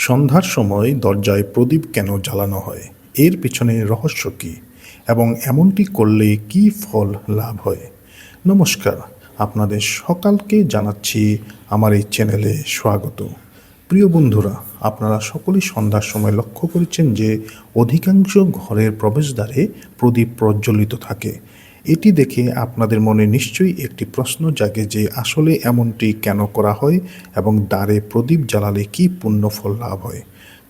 সন্ধ্যার সময় দরজায় প্রদীপ কেন জ্বালানো হয়, এর পিছনে রহস্য কী এবং এমনটি করলে কী ফল লাভ হয়? নমস্কার, আপনাদের সকলকে জানাচ্ছি আমার এই চ্যানেলে স্বাগত। প্রিয় বন্ধুরা, আপনারা সকলেই সন্ধ্যার সময় লক্ষ্য করেছেন যে অধিকাংশ ঘরের প্রবেশদ্বারে প্রদীপ প্রজ্বলিত থাকে। এটি দেখে আপনাদের মনে নিশ্চয়ই একটি প্রশ্ন জাগে যে আসলে এমনটি কেন করা হয় এবং দ্বারে প্রদীপ জ্বালালে কী পুণ্যফল লাভ হয়।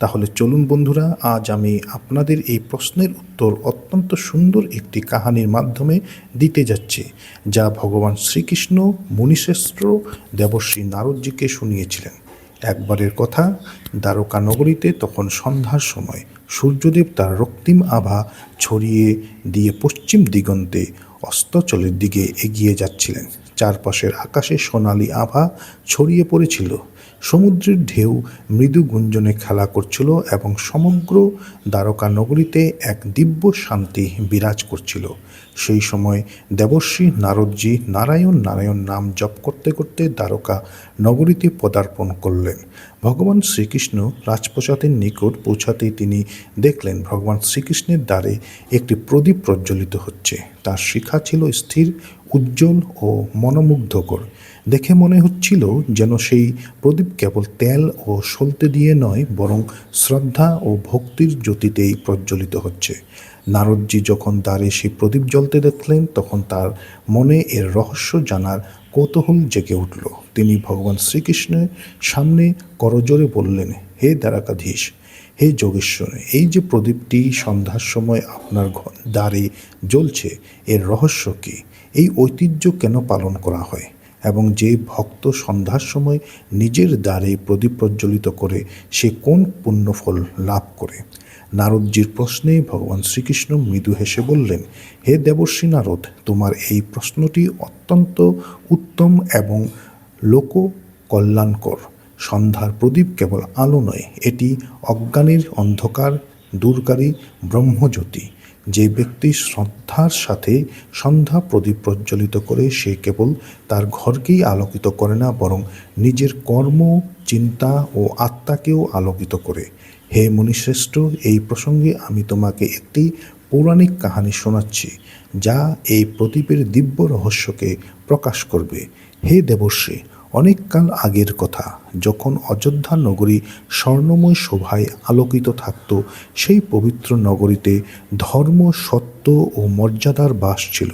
তাহলে চলুন বন্ধুরা, আজ আমি আপনাদের এই প্রশ্নের উত্তর অত্যন্ত সুন্দর একটি কাহিনীর মাধ্যমে দিতে যাচ্ছি, যা ভগবান শ্রীকৃষ্ণ মুনিশ্রেষ্ঠ দেবর্ষি নারদজিকে শুনিয়েছিলেন। একবারের কথা, দ্বারকা নগরীতে তখন সন্ধ্যার সময় সূর্যদেব তার রক্তিম আভা ছড়িয়ে দিয়ে পশ্চিম দিগন্তে অস্তচলের দিকে এগিয়ে যাচ্ছিলেন। চারপাশের আকাশে সোনালি আভা ছড়িয়ে পড়েছিল, সমুদ্রের ঢেউ মৃদু গুঞ্জনে খেলা করছিল এবং সমগ্র দ্বারকা নগরীতে এক দিব্য শান্তি বিরাজ করছিল। সেই সময় দেবর্ষি নারদজি নারায়ণ নারায়ণ নাম জপ করতে করতে দ্বারকা নগরীতে পদার্পণ করলেন। ভগবান শ্রীকৃষ্ণ রাজপ্রাসাদের নিকট পৌঁছাতেই তিনি দেখলেন ভগবান শ্রীকৃষ্ণের দ্বারে একটি প্রদীপ প্রজ্বলিত হচ্ছে। তার শিখা ছিল স্থির, উজ্জ্বল ও মনোমুগ্ধকর। দেখে মনে হচ্ছিল যেন সেই প্রদীপ কেবল তেল ও সলতে দিয়ে নয়, বরং শ্রদ্ধা ও ভক্তির জ্যোতিতেই প্রজ্বলিত হচ্ছে। নারদজি যখন দ্বারে সেই প্রদীপ জ্বলতে দেখলেন, তখন তার মনে এর রহস্য জানার কৌতূহল জেগে উঠল। তিনি ভগবান শ্রীকৃষ্ণের সামনে করজোড়ে বললেন, হে দ্বারকাধীশ, হে যোগেশ্বর, এই যে প্রদীপটি সন্ধ্যার সময় আপনার দ্বারে জ্বলছে, এর রহস্য কী? এই ঐতিহ্য কেন পালন করা হয় এবং যে ভক্ত সন্ধ্যার সময় নিজের দ্বারে প্রদীপ প্রজ্বলিত করে সে কোন পুণ্যফল লাভ করে? নারদজির প্রশ্নে ভগবান শ্রীকৃষ্ণ মৃদু হেসে বললেন, হে দেবর্ষি নারদ, তোমার এই প্রশ্নটি অত্যন্ত উত্তম এবং লোক কল্যাণকর। সন্ধ্যার প্রদীপ কেবল আলো নয়, এটি অজ্ঞানের অন্ধকার দূরকারী ব্রহ্মজ্যোতি। যে ব্যক্তি শ্রদ্ধার সাথে সন্ধ্যা প্রদীপ প্রজ্বলিত করে, সে কেবল তার ঘরকেই আলোকিত করে না, বরং নিজের কর্ম, চিন্তা ও আত্মাকেও আলোকিত করে। হে মুনিশ্রেষ্ঠ, এই প্রসঙ্গে আমি তোমাকে একটি পৌরাণিক কাহিনী শোনাচ্ছি, যা এই প্রদীপের দিব্য রহস্যকে প্রকাশ করবে। হে দেবর্ষি, অনেককাল আগের কথা, যখন অযোধ্যা নগরী স্বর্ণময় শোভায় আলোকিত থাকত, সেই পবিত্র নগরীতে ধর্ম, সত্য ও মর্যাদার বাস ছিল।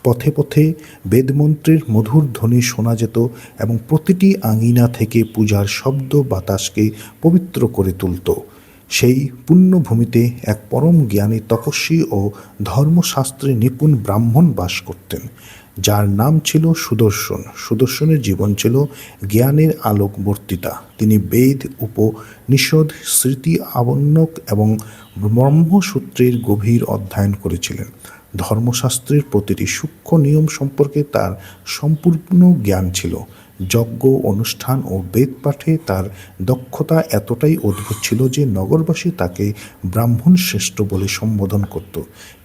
পথে পথে বেদমন্ত্রের মধুর ধ্বনি শোনা যেত এবং প্রতিটি আঙিনা থেকে পূজার শব্দ বাতাসকে পবিত্র করে তুলত। সেই পুণ্যভূমিতে এক পরম জ্ঞানী তপস্বী ও ধর্মশাস্ত্রে নিপুণ ব্রাহ্মণ বাস করতেন, যার নাম ছিল সুদর্শন। সুদর্শনের জীবন ছিল জ্ঞানের আলোকবর্তিতা। তিনি বেদ, উপনিষদ, স্মৃতি, আবণ্যক এবং ব্রহ্মসূত্রের গভীর অধ্যয়ন করেছিলেন। ধর্মশাস্ত্রের প্রতিটি সূক্ষ্ম নিয়ম সম্পর্কে তার সম্পূর্ণ জ্ঞান ছিল। যজ্ঞ, অনুষ্ঠান ও বেদ পাঠে তার দক্ষতা এতটাই অদ্ভুত ছিল যে নগরবাসী তাকে ব্রাহ্মণ শ্রেষ্ঠ বলে সম্বোধন করত।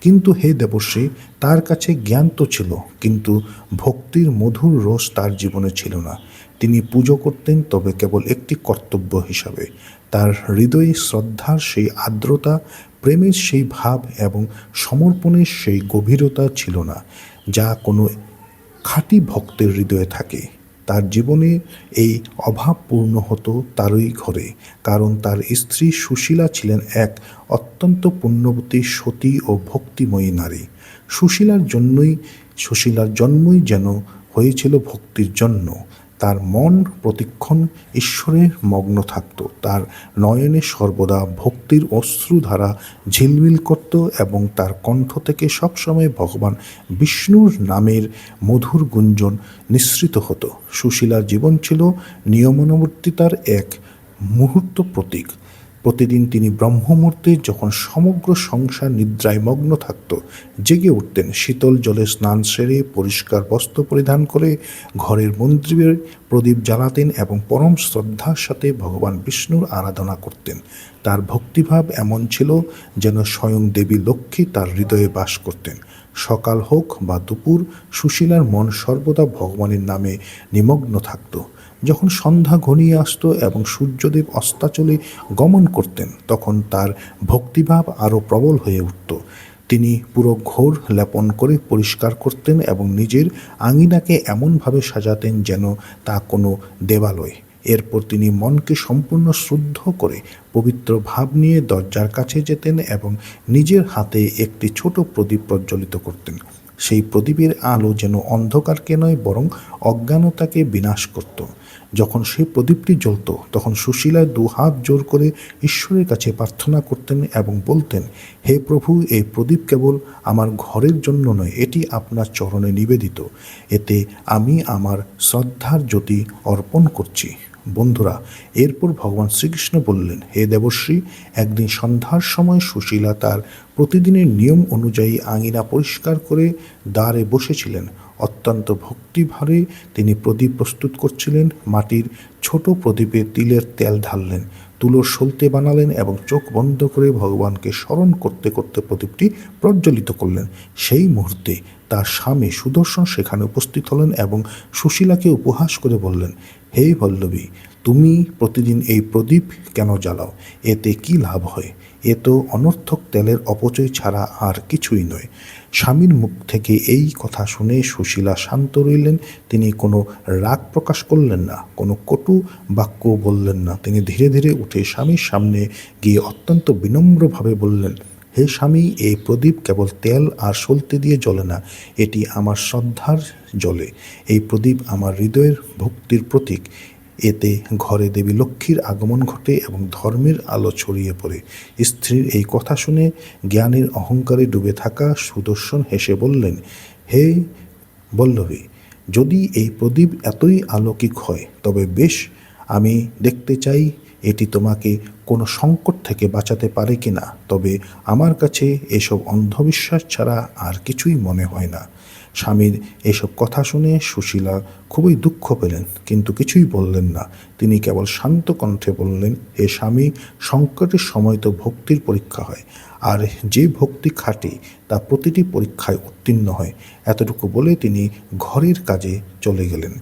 কিন্তু হে দেবর্ষি, তার কাছে জ্ঞান তো ছিল, কিন্তু ভক্তির মধুর রস তার জীবনে ছিল না। তিনি পুজো করতেন, তবে কেবল একটি কর্তব্য হিসাবে। তার হৃদয়ে শ্রদ্ধার সেই আর্দ্রতা, প্রেমের সেই ভাব এবং সমর্পণের সেই গভীরতা ছিল না, যা কোনো খাঁটি ভক্তের হৃদয়ে থাকে। তার জীবনে এই অভাব পূর্ণ হতো তারই ঘরে, কারণ তার স্ত্রী সুশীলা ছিলেন এক অত্যন্ত পুণ্যবতী, সতী ও ভক্তিময়ী নারী। সুশীলার জন্মই যেন হয়েছিল ভক্তির জন্য। তার মন প্রতিক্ষণ ঈশ্বরের মগ্ন থাকত, তার নয়নে সর্বদা ভক্তির অশ্রুধারা ঝিলমিল করত এবং তার কণ্ঠ থেকে সবসময় ভগবান বিষ্ণুর নামের মধুর গুঞ্জন নিঃসৃত হতো। সুশীলার জীবন ছিল নিয়মানুবর্তিতার এক মুহূর্ত প্রতীক। প্রতিদিন তিনি ব্রহ্মমুহূর্তে, যখন সমগ্র সংসার নিদ্রায় মগ্ন থাকত, জেগে উঠতেন। শীতল জলে স্নান সেরে, পরিষ্কার বস্ত্র পরিধান করে ঘরের মন্দিরে প্রদীপ জ্বালাতেন এবং পরম শ্রদ্ধার সাথে ভগবান বিষ্ণুর আরাধনা করতেন। তার ভক্তিভাব এমন ছিল যেন স্বয়ং দেবী লক্ষ্মী তার হৃদয়ে বাস করতেন। সকাল হোক বা দুপুর, সুশীলার মন সর্বদা ভগবানের নামে নিমগ্ন থাকত। যখন সন্ধ্যা ঘনিয়ে আসতো এবং সূর্যদেব অস্তাচলে গমন করতেন, তখন তার ভক্তিভাব আরও প্রবল হয়ে উঠত। তিনি পুরো ঘোর লেপন করে পরিষ্কার করতেন এবং নিজের আঙিনাকে এমনভাবে সাজাতেন যেন তা কোনো দেবালয়। এরপর তিনি মনকে সম্পূর্ণ শুদ্ধ করে পবিত্র ভাব নিয়ে দরজার কাছে যেতেন এবং নিজের হাতে একটি ছোট প্রদীপ প্রজ্বলিত করতেন। সেই প্রদীপের আলো যেন অন্ধকারকে নয় বরং অজ্ঞানতাকে বিনাশ করত। যখন সেই প্রদীপটি জ্বলত, তখন সুশীলা দু হাত জোর করে ঈশ্বরের কাছে প্রার্থনা করতেন এবং বলতেন, হে প্রভু, এই প্রদীপ কেবল আমার ঘরের জন্য নয়, এটি আপনার চরণে নিবেদিত। এতে আমি আমার শ্রদ্ধার জ্যোতি অর্পণ করছি। বন্ধুরা, এরপর ভগবান শ্রীকৃষ্ণ বললেন, হে দেবশ্রী, একদিন সন্ধ্যার সময় সুশীলা তার প্রতিদিনের নিয়ম অনুযায়ী আঙিনা পরিষ্কার করে দ্বারে বসেছিলেন। অত্যন্ত ভক্তিভারে তিনি প্রদীপ প্রস্তুত করছিলেন। মাটির ছোট প্রদীপে তিলের তেল ঢাললেন, তুলোর সলতে বানালেন এবং চোখ বন্ধ করে ভগবানকে স্মরণ করতে করতে প্রদীপটি প্রজ্বলিত করলেন। সেই মুহূর্তে তার স্বামী সুদর্শন সেখানে উপস্থিত হলেন এবং সুশীলাকে উপহাস করে বললেন, হে বল্লভী, তুমি প্রতিদিন এই প্রদীপ কেন জ্বালাও? এতে কি লাভ হয়? এ তো অনর্থক তেলের অপচয় ছাড়া আর কিছুই নয়। স্বামীর মুখ থেকে এই কথা শুনে সুশীলা শান্ত রইলেন। তিনি কোনো রাগ প্রকাশ করলেন না, কোনো কটু বাক্য বললেন না। তিনি ধীরে ধীরে উঠে স্বামীর সামনে গিয়ে অত্যন্ত বিনম্রভাবে বললেন, হে স্বামী, এই প্রদীপ কেবল তেল আর সলতে দিয়ে জ্বলে না, এটি আমার শ্রদ্ধার জ্বলে। এই প্রদীপ আমার হৃদয়ের ভক্তির প্রতীক। এতে ঘরে দেবী লক্ষ্মীর আগমন ঘটে এবং ধর্মের আলো ছড়িয়ে পড়ে। স্ত্রীর এই কথা শুনে জ্ঞানের অহংকারে ডুবে থাকা সুদর্শন হেসে বললেন, হে বল্লভী, যদি এই প্রদীপ এতই আলৌকিক হয় তবে বেশ, আমি দেখতে চাই এটি তোমাকে কোনো সংকট থেকে বাঁচাতে পারে কিনা। তবে আমার কাছে এসব অন্ধবিশ্বাস ছাড়া আর কিছুই মনে হয় না। স্বামীর এসব কথা শুনে সুশীলা খুবই দুঃখ পেলেন, কিন্তু কিছুই বললেন না। তিনি কেবল শান্ত কণ্ঠে বললেন, হে স্বামী, সংকটের সময় তো ভক্তির পরীক্ষা হয়, আর যে ভক্তি খাটে তা প্রতিটি পরীক্ষায় উত্তীর্ণ হয়। এতটুকু বলে তিনি ঘরের কাজে চলে গেলেন।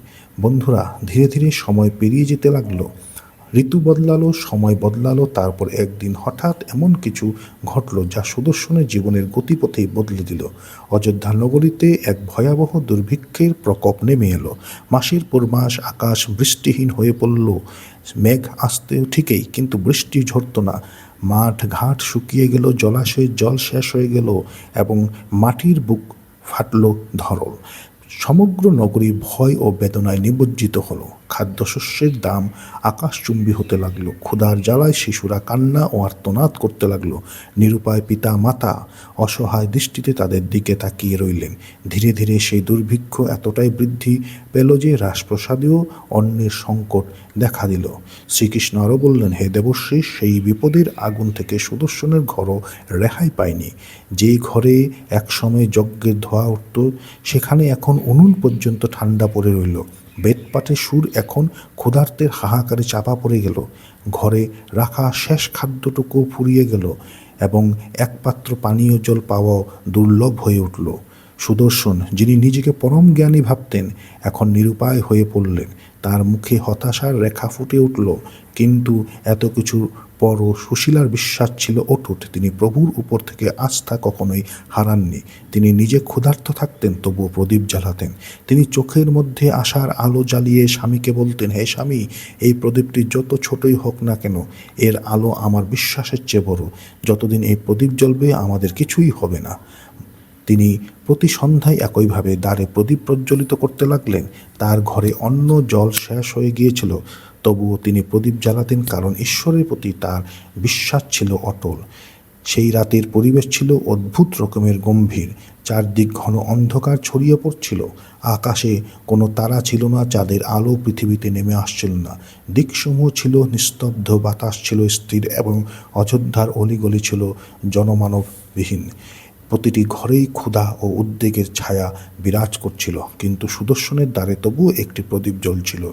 বন্ধুরা, ধীরে ধীরে সময় পেরিয়ে যেতে লাগলো। ঋতু বদলালো, সময় বদলালো। তারপর একদিন হঠাৎ এমন কিছু ঘটলো যা সুদর্শনের জীবনের গতিপথেই বদলে দিল। অযোধ্যা নগরীতে এক ভয়াবহ দুর্ভিক্ষের প্রকোপ নেমে এলো। মাসের পর মাস আকাশ বৃষ্টিহীন হয়ে পড়ল। মেঘ আসতে ঠিকই, কিন্তু বৃষ্টি ঝরত না। মাঠ ঘাট শুকিয়ে গেল, জলাশয়ের জল শেষ হয়ে গেল এবং মাটির বুক ফাটল ধরল। সমগ্র নগরী ভয় ও বেদনায় নিমজ্জিত হলো। খাদ্যশস্যের দাম আকাশচুম্বী হতে লাগলো। ক্ষুধার জ্বালায় শিশুরা কান্না ও আর্তনাদ করতে লাগলো। নিরুপায় পিতা মাতা অসহায় দৃষ্টিতে তাদের দিকে তাকিয়ে রইলেন। ধীরে ধীরে সেই দুর্ভিক্ষ এতটাই বৃদ্ধি পেল যে রাজপ্রাসাদেও অন্যের সংকট দেখা দিল। শ্রীকৃষ্ণ আরও বললেন, হে দেবশ্রী, সেই বিপদের আগুন থেকে সুদর্শনের ঘরও রেহাই পায়নি। যে ঘরে একসময় যজ্ঞের ধোঁয়া উঠত, সেখানে এখন উনুন পর্যন্ত ঠান্ডা পড়ে রইল। বেদপাঠের সুর এখন ক্ষুধার্তের হাহাকারে চাপা পড়ে গেল। ঘরে রাখা শেষ খাদ্যটুকু ফুরিয়ে গেল এবং একপাত্র পানীয় জল পাওয়াও দুর্লভ হয়ে উঠল। সুদর্শন, যিনি নিজেকে পরম জ্ঞানী ভাবতেন, এখন নিরুপায় হয়ে পড়লেন। তার মুখে হতাশার রেখা ফুটে উঠল। কিন্তু এত কিছুর পরও সুশীলার বিশ্বাস ছিল অটুট। তিনি প্রভুর উপর থেকে আস্থা কখনোই হারাননি। তিনি নিজে ক্ষুধার্ত থাকতেন, তবুও প্রদীপ জ্বালাতেন। তিনি চোখের মধ্যে আশার আলো জ্বালিয়ে স্বামীকে বলতেন, হে স্বামী, এই প্রদীপটি যত ছোটই হোক না কেন, এর আলো আমার বিশ্বাসের চেয়ে বড়। যতদিন এই প্রদীপ জ্বলবে আমাদের কিছুই হবে না। তিনি প্রতি সন্ধ্যায় একইভাবে দ্বারে প্রদীপ প্রজ্বলিত করতে লাগলেন। তার ঘরে অন্ন জল শেষ হয়ে গিয়েছিল, তবুও তিনি প্রদীপ জ্বালাতেন, কারণ ঈশ্বরের প্রতি তার বিশ্বাস ছিল অটল। সেই রাতের পরিবেশ ছিল অদ্ভুত রকমের গম্ভীর। চারদিক ঘন অন্ধকার ছড়িয়ে পড়ছিল। আকাশে কোনো তারা ছিল না, চাঁদের আলো পৃথিবীতে নেমে আসছিল না। দিকসমূহ ছিল নিস্তব্ধ, বাতাস ছিল স্থির এবং অযোধ্যার অলিগলি ছিল জনমানববিহীন। প্রতিটি ঘরেই ক্ষুধা ও উদ্বেগের ছায়া বিরাজ করছিল, কিন্তু সুদর্শনের দ্বারে তবুও একটি প্রদীপ জ্বলছিল।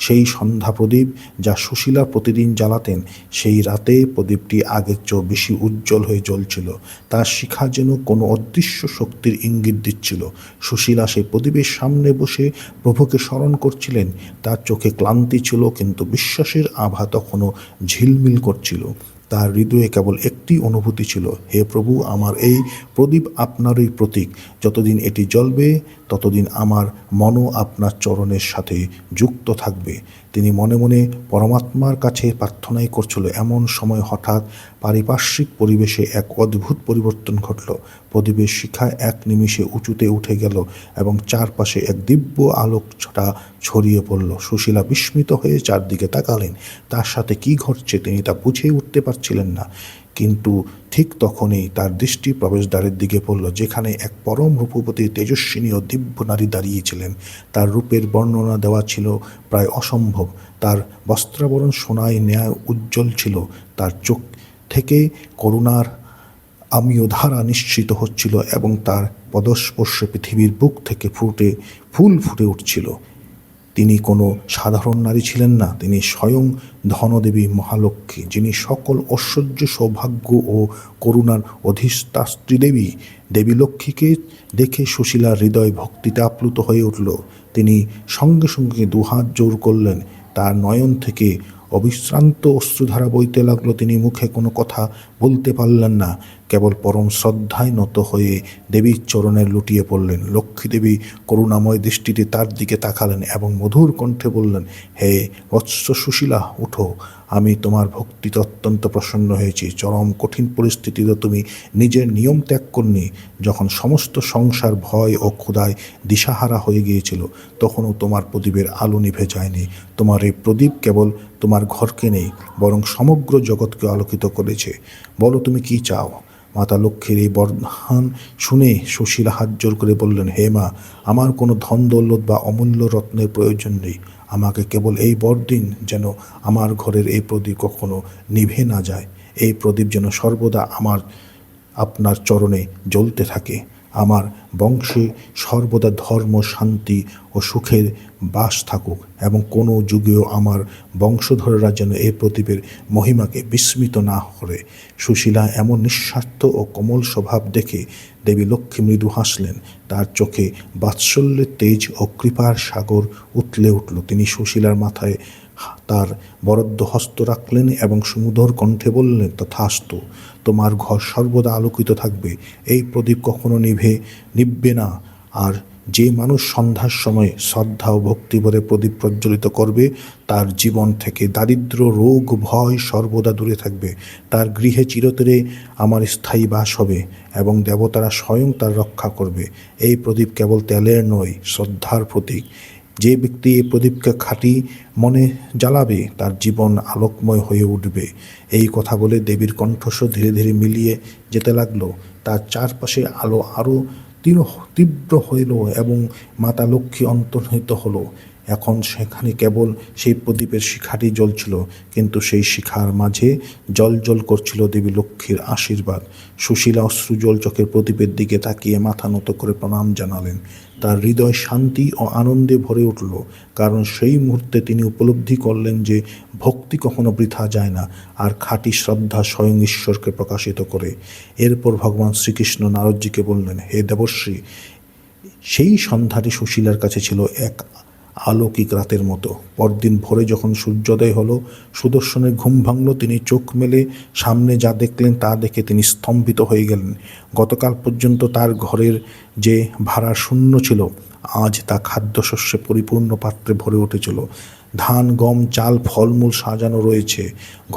সেই সন্ধ্যা প্রদীপ যা সুশীলা প্রতিদিন জ্বালাতেন। সেই রাতে প্রদীপটি আগের চেয়েও বেশি উজ্জ্বল হয়ে জ্বলছিল। তার শিখা যেন কোনো অদৃশ্য শক্তির ইঙ্গিত দিচ্ছিল। সুশীলা সেই প্রদীপের সামনে বসে প্রভুকে স্মরণ করছিলেন। তার চোখে ক্লান্তি ছিল, কিন্তু বিশ্বাসের আভা তখনও ঝিলমিল করছিল। তার হৃদয়ে কেবল একটি অনুভূতি ছিল, হে প্রভু, আমার এই প্রদীপ আপনারই প্রতীক। যতদিন এটি জ্বলবে ততদিন আমার মনও আপনার চরণের সাথে যুক্ত থাকবে। তিনি মনে মনে পরমাত্মার কাছে প্রার্থনাই করছিল। এমন সময় হঠাৎ পারিপার্শ্বিক পরিবেশে এক অদ্ভুত পরিবর্তন ঘটল। প্রদীপের শিখা এক নিমিষে উঁচুতে উঠে গেল এবং চারপাশে এক দিব্য আলোকছটা ছড়িয়ে পড়ল। সুশীলা বিস্মিত হয়ে চারদিকে তাকালেন। তার সাথে কি ঘটছে তিনি তা বুঝে উঠতে পারছিলেন না। কিন্তু ঠিক তখনই তার দৃষ্টি প্রবেশদ্বারের দিকে পড়ল, যেখানে এক পরম রূপবতী, তেজস্বিনী ও দিব্য নারী দাঁড়িয়েছিলেন। তার রূপের বর্ণনা দেওয়া ছিল প্রায় অসম্ভব। তার বস্ত্রাবরণ সোনায় ন্যায় উজ্জ্বল ছিল। তার চোখ থেকে করুণার আমিও ধারা নিশ্চিত হচ্ছিল এবং তার পদস্পর্শে পৃথিবীর বুক থেকে ফুল ফুটে উঠছিল। তিনি কোনো সাধারণ নারী ছিলেন না, তিনি স্বয়ং ধনদেবী মহালক্ষ্মী, যিনি সকল ঐশ্বর্য, সৌভাগ্য ও করুণার অধিষ্ঠাত্রী দেবী। দেবী লক্ষ্মীকে দেখে সুশীলার হৃদয় ভক্তিতে আপ্লুত হয়ে উঠল। তিনি সঙ্গে সঙ্গে দুহাত জোর করলেন। তার নয়ন থেকে অবিশ্রান্ত অশ্রুধারা বইতে লাগলো। তিনি মুখে কোনো কথা বলতে পারলেন না, কেবল পরম শ্রদ্ধায় নত হয়ে দেবীর চরণে লুটিয়ে পড়লেন। লক্ষ্মী দেবী করুণাময় দৃষ্টিতে তার দিকে তাকালেন এবং মধুর কণ্ঠে বললেন, হে বৎস সুশীলা, উঠো। আমি তোমার ভক্তিতে অত্যন্ত প্রসন্ন হয়েছি। চরম কঠিন পরিস্থিতিতে তুমি নিজের নিয়ম ত্যাগ করনি। যখন সমস্ত সংসার ভয় ও ক্ষুধায় দিশাহারা হয়ে গিয়েছিল, তখনও তোমার প্রদীপের আলো নিভে যায়নি। তোমার এই প্রদীপ কেবল তোমার ঘরকে নেই, বরং সমগ্র জগৎকে আলোকিত করেছে। বলো, তুমি কি চাও? মাতা লক্ষ্মীর এই বরদান শুনে সুশীলা হাত জোর করে বললেন, হে মা, আমার কোনো ধন দৌলত বা অমূল্য রত্নের প্রয়োজন নেই। আমাকে কেবল এই বর দিন, যেন আমার ঘরের এই প্রদীপ কখনো নিভে না যায়। এই প্রদীপ যেন সর্বদা আপনার চরণে জ্বলতে থাকে। আমার বংশে সর্বদা ধর্ম, শান্তি ও সুখের বাস থাকুক এবং কোনো যুগেও আমার বংশধররা যেন এই প্রদীপের মহিমাকে বিস্মিত না করে। সুশীলা এমন নিঃস্বার্থ ও কোমল স্বভাব দেখে দেবী লক্ষ্মী মৃদু হাসলেন। তার চোখে বাৎসল্যের তেজ ও কৃপার সাগর উতলে উঠল। তিনি সুশীলার মাথায় তার বরদ্ধ হস্ত রাখলেন এবং সুমধুর কণ্ঠে বললেন, তথাস্তু, তোমার ঘর সর্বদা আলোকিত থাকবে। এই প্রদীপ কখনো নিভবে না। আর যে মানুষ সন্ধ্যার সময় শ্রদ্ধা ও ভক্তিভরে প্রদীপ প্রজ্বলিত করবে, তার জীবন থেকে দারিদ্র্য, রোগ, ভয় সর্বদা দূরে থাকবে। তার গৃহে চিরতরে আমার স্থায়ী বাস হবে এবং দেবতারা স্বয়ং তার রক্ষা করবে। এই প্রদীপ কেবল তেলের নয়, শ্রদ্ধার প্রতীক। যে ব্যক্তি এই প্রদীপকে খাঁটি মনে জ্বালাবে, তার জীবন আলোকময় হয়ে উঠবে। এই কথা বলে দেবীর কণ্ঠস্বর ধীরে ধীরে মিলিয়ে যেতে লাগলো। তার চারপাশে আলো আরও তীব্র হইল এবং মাতা লক্ষ্মী অন্তর্হিত হলো। এখন সেখানে কেবল সেই প্রদীপের শিখাটি জ্বলছিল, কিন্তু সেই শিখার মাঝে জ্বল করছিল দেবী লক্ষ্মীর আশীর্বাদ। সুশীলা অশ্রুজল চোখের প্রদীপের দিকে তাকিয়ে মাথা নত করে প্রণাম জানালেন। তার হৃদয় শান্তি ও আনন্দে ভরে উঠল, কারণ সেই মুহূর্তে তিনি উপলব্ধি করলেন যে ভক্তি কখনো বৃথা যায় না, আর খাঁটি শ্রদ্ধা স্বয়ং ঈশ্বরকে প্রকাশিত করে। এরপর ভগবান শ্রীকৃষ্ণ নারদজিকে বললেন, হে দেবশ্রী, সেই সন্ধ্যাটি সুশীলার কাছে ছিল এক আলৌকিক রাতের মতো। পরদিন ভোরে যখন সূর্যোদয় হলো, সুদর্শনের ঘুম ভাঙল। তিনি চোখ মেলে সামনে যা দেখলেন তা দেখে তিনি স্তম্ভিত হয়ে গেলেন। গতকাল পর্যন্ত তার ঘরের যে ভাড়া শূন্য ছিল, আজ তা খাদ্যশস্যে পরিপূর্ণ পাত্রে ভরে উঠেছিল। ধান, গম, চাল, ফলমূল সাজানো রয়েছে।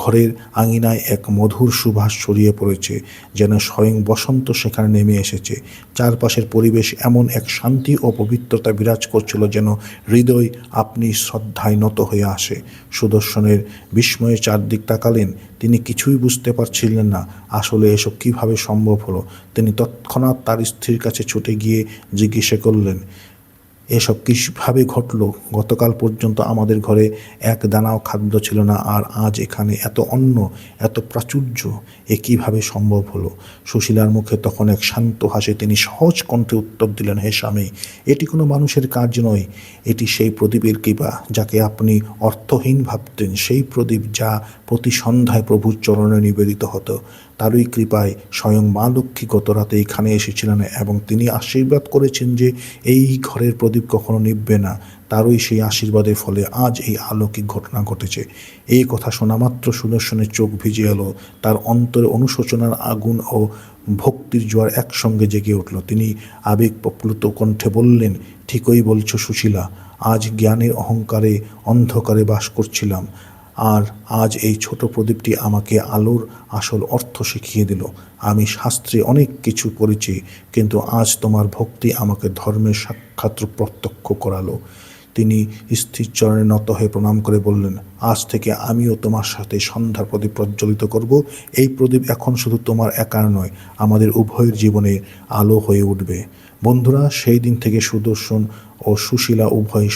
ঘরের আঙিনায় এক মধুর সুবাস ছড়িয়ে পড়েছে, যেন স্বয়ং বসন্ত সেখানে নেমে এসেছে। চারপাশের পরিবেশ এমন এক শান্তি ও পবিত্রতা বিরাজ করছিল, যেন হৃদয় আপনি শ্রদ্ধায় নত হয়ে আসে। সুদর্শনের বিস্ময়ে চারদিক তাকালেন। তিনি কিছুই বুঝতে পারছিলেন না, আসলে এসব কিভাবে সম্ভব হলো। তিনি তৎক্ষণাৎ তার স্ত্রীর কাছে ছুটে গিয়ে জিজ্ঞাসা করলেন, এসব কীভাবে ঘটলো? গতকাল পর্যন্ত আমাদের ঘরে এক দানাও খাদ্য ছিল না, আর আজ এখানে এত অন্ন, এত প্রাচুর্য, এ কীভাবে সম্ভব হলো? সুশীলার মুখে তখন এক শান্ত হাসি। তিনি সহজ কণ্ঠে উত্তর দিলেন, হে স্বামী, এটি কোনো মানুষের কাজ নয়, এটি সেই প্রদীপের কৃপা যাকে আপনি অর্থহীন ভাবতেন, সেই প্রদীপ যা প্রতি সন্ধ্যায় প্রভুর চরণে নিবেদিত হতো। তারই কৃপায় স্বয়ং মা লক্ষ্মী গত রাতে এখানে এসেছিলেন এবং তিনি আশীর্বাদ করেছেন যে এই ঘরের প্রদীপ কখনো নিভবে না। তারই সেই আশীর্বাদের ফলে আজ এই অলৌকিক ঘটনা ঘটেছে। এই কথা শোনা মাত্র সুদর্শনের চোখ ভিজে এলো। তার অন্তরে অনুশোচনার আগুন ও ভক্তির জোয়ার একসঙ্গে জেগে উঠল। তিনি আবেগপ্রপ্লুত কণ্ঠে বললেন, ঠিকই বলছ সুশীলা, আজ জ্ঞানের অহংকারে অন্ধকারে বাস করছিলাম, আর আজ এই ছোট প্রদীপটি আমাকে আলোর আসল অর্থ শিখিয়ে দিল। আমি শাস্ত্রে অনেক কিছু পড়েছি, কিন্তু আজ তোমার ভক্তি আমাকে ধর্মের সাক্ষাৎ প্রত্যক্ষ করালো। তিনি স্থির চরণে নত হয়ে প্রণাম করে বললেন, আজ থেকে আমিও তোমার সাথে সন্ধ্যার প্রদীপ প্রজ্বলিত করব। এই প্রদীপ এখন শুধু তোমার একার নয়, আমাদের উভয়ের জীবনে আলো হয়ে উঠবে। বন্ধুরা, সেই দিন থেকে সুদর্শন ও সুশীলা উভয়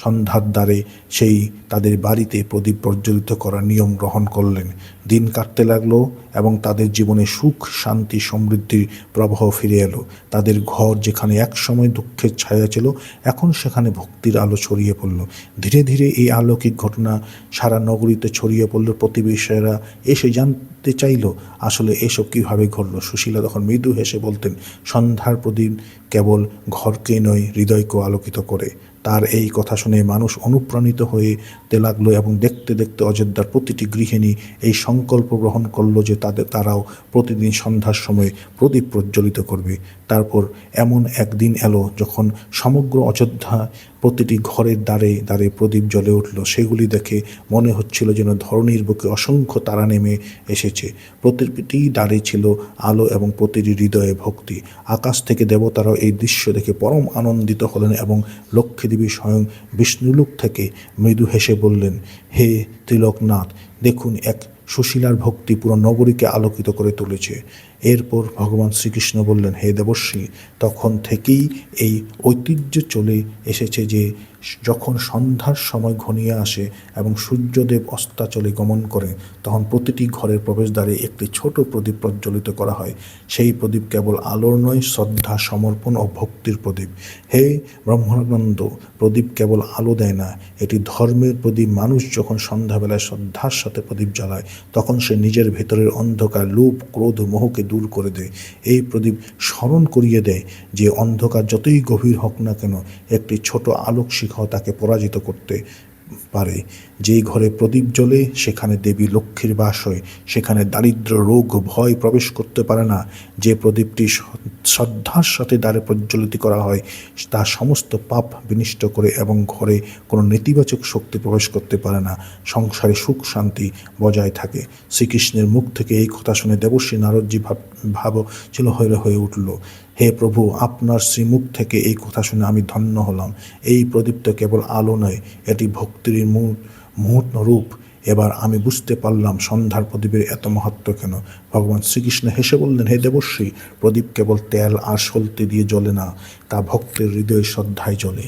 সন্ধ্যার দ্বারে সেই তাদের বাড়িতে প্রদীপ প্রজ্বলিত করার নিয়ম গ্রহণ করলেন। দিন কাটতে লাগলো এবং তাদের জীবনে সুখ, শান্তি, সমৃদ্ধির প্রবাহ ফিরে এলো। তাদের ঘর যেখানে একসময় দুঃখের ছায়া ছিল, এখন সেখানে ভক্তির আলো ছড়িয়ে পড়ল। ধীরে ধীরে এই অলৌকিক ঘটনা সারা নগরীতে ছড়িয়ে পড়ল। প্রতিবেশীরা এসে জানতে চাইল আসলে এসব কীভাবে ঘটল। সুশীলা তখন মৃদু হেসে বলতেন, সন্ধ্যার প্রদীপ কেবল ঘরকে নয়, হৃদয়কেও আলোকিত করে। তার এই কথা শুনে মানুষ অনুপ্রাণিত হতে লাগলো এবং দেখতে দেখতে অযোধ্যার প্রতিটি গৃহিণী এই সংকল্প গ্রহণ করলো যে তারাও প্রতিদিন সন্ধ্যার সময় প্রদীপ প্রজ্বলিত করবে। তারপর এমন একদিন এলো যখন সমগ্র অযোধ্যা প্রতিটি ঘরের দ্বারে দ্বারে প্রদীপ জ্বলে উঠল। সেগুলি দেখে মনে হচ্ছিল যেন ধরণীর বুকে অসংখ্য তারা নেমে এসেছে। প্রতিটি দ্বারে ছিল আলো এবং প্রতিটি হৃদয়ে ভক্তি। আকাশ থেকে দেবতারাও এই দৃশ্য দেখে পরম আনন্দিত হলেন এবং লক্ষ্মী দেবী স্বয়ং বিষ্ণুলোক থেকে মৃদু হেসে বললেন, হে ত্রিলোকনাথ, দেখুন, এক সুশীলার ভক্তি পুরো নগরীকে আলোকিত করে তুলেছে। এরপর ভগবান শ্রীকৃষ্ণ বললেন, হে দেবশ্রী, তখন থেকেই এই ঐতিহ্য চলে এসেছে যে যখন সন্ধ্যার সময় ঘনিয়ে আসে এবং সূর্যদেব অস্তাচলে গমন করেন, তখন প্রতিটি ঘরের প্রবেশদ্বারে একটি ছোট প্রদীপ প্রজ্বলিত করা হয়। সেই প্রদীপ কেবল আলোর নয়, শ্রদ্ধা, সমর্পণ ও ভক্তির প্রদীপ। হে ব্রহ্মানন্দ, প্রদীপ কেবল আলো দেয় না, এটি ধর্মের প্রদীপ। মানুষ যখন সন্ধ্যাবেলায় শ্রদ্ধার সাথে প্রদীপ জ্বালায়, তখন সে নিজের ভেতরের অন্ধকার, লোভ, ক্রোধ, মোহকে দূর করে দেয়। এই প্রদীপ স্মরণ করিয়ে দেয় যে অন্ধকার যতই গভীর হোক না কেন, একটি ছোট আলোক শিখাও তাকে পরাজিত করতে পারে। যেই ঘরে প্রদীপ জ্বলে সেখানে দেবী লক্ষ্মীর বাস হয়, সেখানে দারিদ্র্য, রোগ, ভয় প্রবেশ করতে পারে না। যে প্রদীপটি শ্রদ্ধার সাথে দ্বারে প্রজ্বলিত করা হয়, তা সমস্ত পাপ বিনষ্ট করে এবং ঘরে কোনো নেতিবাচক শক্তি প্রবেশ করতে পারে না। সংসারে সুখ শান্তি বজায় থাকে। শ্রীকৃষ্ণের মুখ থেকে এই কথা শুনে দেবশ্রী নারদজি ভাবছিল হয়ে উঠল, হে প্রভু, আপনার শ্রীমুখ থেকে এই কথা শুনে আমি ধন্য হলাম। এই প্রদীপ তো কেবল আলো নয়, এটি ভক্তির মুহূর্ত রূপ। এবার আমি বুঝতে পারলাম সন্ধ্যার প্রদীপের এত মাহাত্ম্য কেন। ভগবান শ্রীকৃষ্ণ হেসে বললেন, হে দেবশ্রী, প্রদীপ কেবল তেল আর সলতে দিয়ে জ্বলে না, তা ভক্তের হৃদয় শ্রদ্ধায় জ্বলে।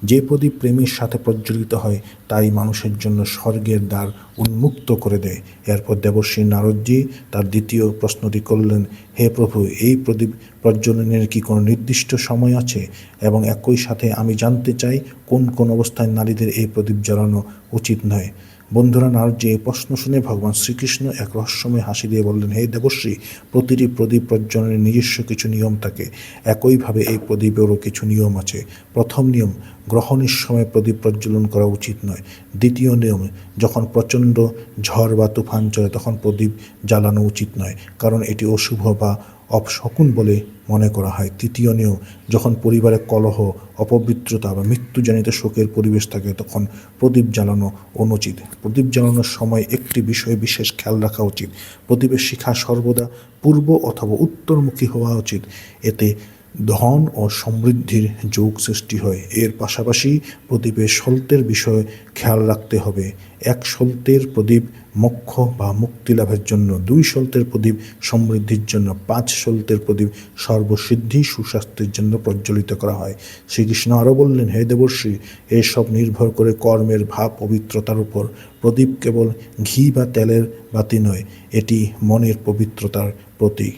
যে প্রদীপ প্রেমের সাথে প্রজ্বলিত হয়, তাই মানুষের জন্য স্বর্গের দ্বার উন্মুক্ত করে দেয়। এরপর দেবশ্রী নারদজি তার দ্বিতীয় প্রশ্নটি করলেন, হে প্রভু, এই প্রদীপ প্রজ্বলনের কি কোনো নির্দিষ্ট সময় আছে? এবং একই সাথে আমি জানতে চাই কোন কোন অবস্থায় নারীদের এই প্রদীপ জ্বালানো উচিত নয়। বন্ধুরা, নারদজি এই প্রশ্ন শুনে ভগবান শ্রীকৃষ্ণ এক রহস্যময় হাসি দিয়ে বললেন, হে দেবশ্রী, প্রতিটি প্রদীপ প্রজ্বলনের নিজস্ব কিছু নিয়ম থাকে। একইভাবে এই প্রদীপেরও কিছু নিয়ম আছে। প্রথম নিয়ম, গ্রহণের সময় প্রদীপ প্রজ্বলন করা উচিত নয়। দ্বিতীয় নিয়ম, যখন প্রচণ্ড ঝড় বা তুফান চলে তখন প্রদীপ জ্বালানো উচিত নয়, কারণ এটি অশুভ বা অপশকুন বলে মনে করা হয়। তৃতীয় নিয়ম, যখন পরিবারে কলহ, অপবিত্রতা বা মৃত্যুজনিত শোকের পরিবেশ থাকে, তখন প্রদীপ জ্বালানো অনুচিত। প্রদীপ জ্বালানোর সময় একটি বিষয়ে বিশেষ খেয়াল রাখা উচিত। প্রদীপের শিখা সর্বদা পূর্ব অথবা উত্তরমুখী হওয়া উচিত। এতে ধন ও সমৃদ্ধির যোগ সৃষ্টি হয়। এর পাশাপাশি প্রদীপের সল্তের বিষয়ে খেয়াল রাখতে হবে। 1 সল্তের প্রদীপ মোক্ষ বা মুক্তি লাভের জন্য, 2 সল্তের প্রদীপ সমৃদ্ধির জন্য, 5 সল্তের প্রদীপ সর্বসিদ্ধি সুস্বাস্থ্যের জন্য প্রজ্বলিত করা হয়। শ্রীকৃষ্ণ আরও বললেন, হে দেবর্ষি, এসব নির্ভর করে কর্মের ভাব পবিত্রতার উপর। প্রদীপ কেবল ঘি বা তেলের বাতি নয়, এটি মনের পবিত্রতার প্রতীক।